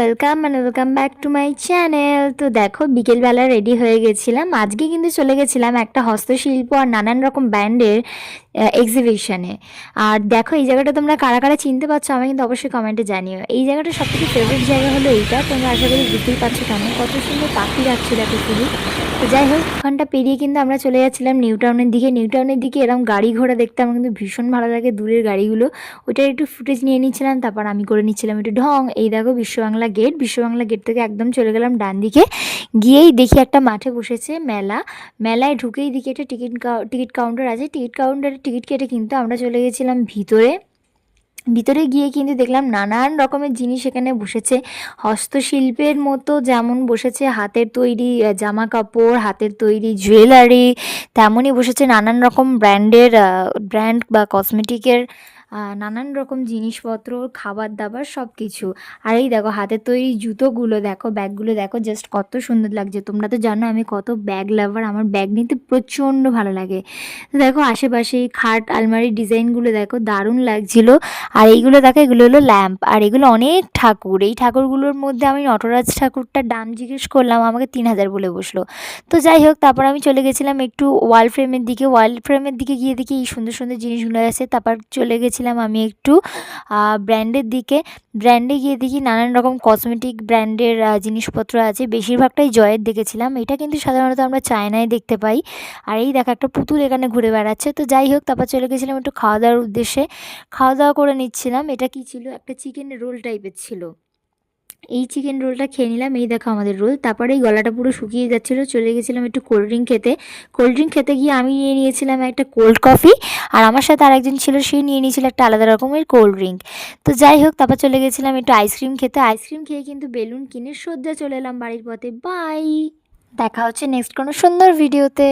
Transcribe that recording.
Welcome back to my channel. তো দেখো বিকেলবেলা রেডি হয়ে গেছিলাম। আজকে কিন্তু চলে গেছিলাম একটা হস্তশিল্প আর নানান রকম ব্র্যান্ডের এক্সিবিশনে। আর দেখো এই জায়গাটা তোমরা কারা কারা চিনতে পারছো আমি কিন্তু অবশ্যই কমেন্টে জানিও। এই জায়গাটা সবথেকে ফেভারিট জায়গা হলো এইটা। তোমরা আশা করি বুঝতেই পারছো কেন, কত সুন্দর পাখি রাখছো দেখো শুধু। তো যাই হোক, ওখানটা পেরিয়ে কিন্তু আমরা চলে যাচ্ছিলাম নিউ টাউনের দিকে এরকম গাড়ি ঘোড়া দেখতে আমার কিন্তু ভীষণ ভালো লাগে, দূরের গাড়িগুলো। ওইটার একটু ফুটেজ নিয়ে নিচ্ছিলাম, তারপর আমি করে নিচ্ছিলাম একটু ঢং। এই দেখো বিশ্ববাংলা গেট থেকে একদম চলে গেলাম ডান দিকে। গিয়েই দেখি একটা মাঠে বসেছে মেলা। মেলায় ঢুকেই দেখি একটা টিকিট কাউন্টার আছে। টিকিট কাউন্টারে টিকিট কেটে কিন্তু আমরা চলে গেছিলাম ভিতরে। ভিতরে গিয়ে কিন্তু দেখলাম নানান রকমের জিনিস এখানে বসেছে হস্তশিল্পের মতো, যেমন বসেছে হাতের তৈরি জামা কাপড়, হাতের তৈরি জুয়েলারি, তেমনই বসেছে নানান রকম ব্র্যান্ড বা কসমেটিকের নানান রকম জিনিসপত্র, খাবার দাবার সব কিছু। আর এই দেখো হাতের তৈরি জুতোগুলো দেখো, ব্যাগগুলো দেখো, জাস্ট কত সুন্দর লাগছে। তোমরা তো জানো আমি কত ব্যাগ লাভার, আমার ব্যাগ নিতে প্রচণ্ড ভালো লাগে। তো দেখো আশেপাশে এই খাট আলমারির ডিজাইনগুলো দেখো, দারুণ লাগছিল। আর এইগুলো দেখো, এগুলো হলো ল্যাম্প, আর এগুলো অনেক ঠাকুর। এই ঠাকুরগুলোর মধ্যে আমি নটরাজ ঠাকুরটার দাম জিজ্ঞেস করলাম, আমাকে 3,000 বলে বসলো। তো যাই হোক, তারপর আমি চলে গেছিলাম একটু ওয়াল ফ্রেমের দিকে গিয়ে দেখি এই সুন্দর সুন্দর জিনিসগুলো আছে। তারপর চলে গেছিলাম আমি একটু ব্র্যান্ডের দিকে। ব্র্যান্ডে গিয়ে দেখি নানান রকম কসমেটিক ব্র্যান্ডের জিনিসপত্র আছে, বেশিরভাগটাই জয়ের দেখেছিলাম। এটা কিন্তু সাধারণত আমরা চায়নায় দেখতে পাই। আর এই দেখো একটা পুতুল এখানে ঘুরে বেড়াচ্ছে। তো যাই হোক, তারপর চলে গেছিলাম একটু খাওয়া দাওয়ার উদ্দেশ্যে। খাওয়া দাওয়া করে নিচ্ছিলাম। এটা কি ছিল, একটা চিকেন রোল টাইপের ছিল। এই চিকেন রোলটা খেয়ে নিলাম। এই দেখো আমাদের রোল। তারপরে এই গলাটা পুরো শুকিয়ে যাচ্ছিলো, চলে গেছিলাম একটু কোল্ড ড্রিঙ্ক খেতে গিয়ে আমি নিয়ে নিয়েছিলাম একটা কোল্ড কফি। আর আমার সাথে আরেকজন ছিল, সে নিয়ে নিয়েছিল একটা আলাদা রকমের কোল্ড ড্রিঙ্ক। তো যাই হোক, তারপর চলে গেছিলাম একটু আইসক্রিম খেতে। আইসক্রিম খেয়ে কিন্তু বেলুন কিনে সোজা চলে এলাম বাড়ির পথে। বাই, দেখা হচ্ছে নেক্সট কোনো সুন্দর ভিডিওতে।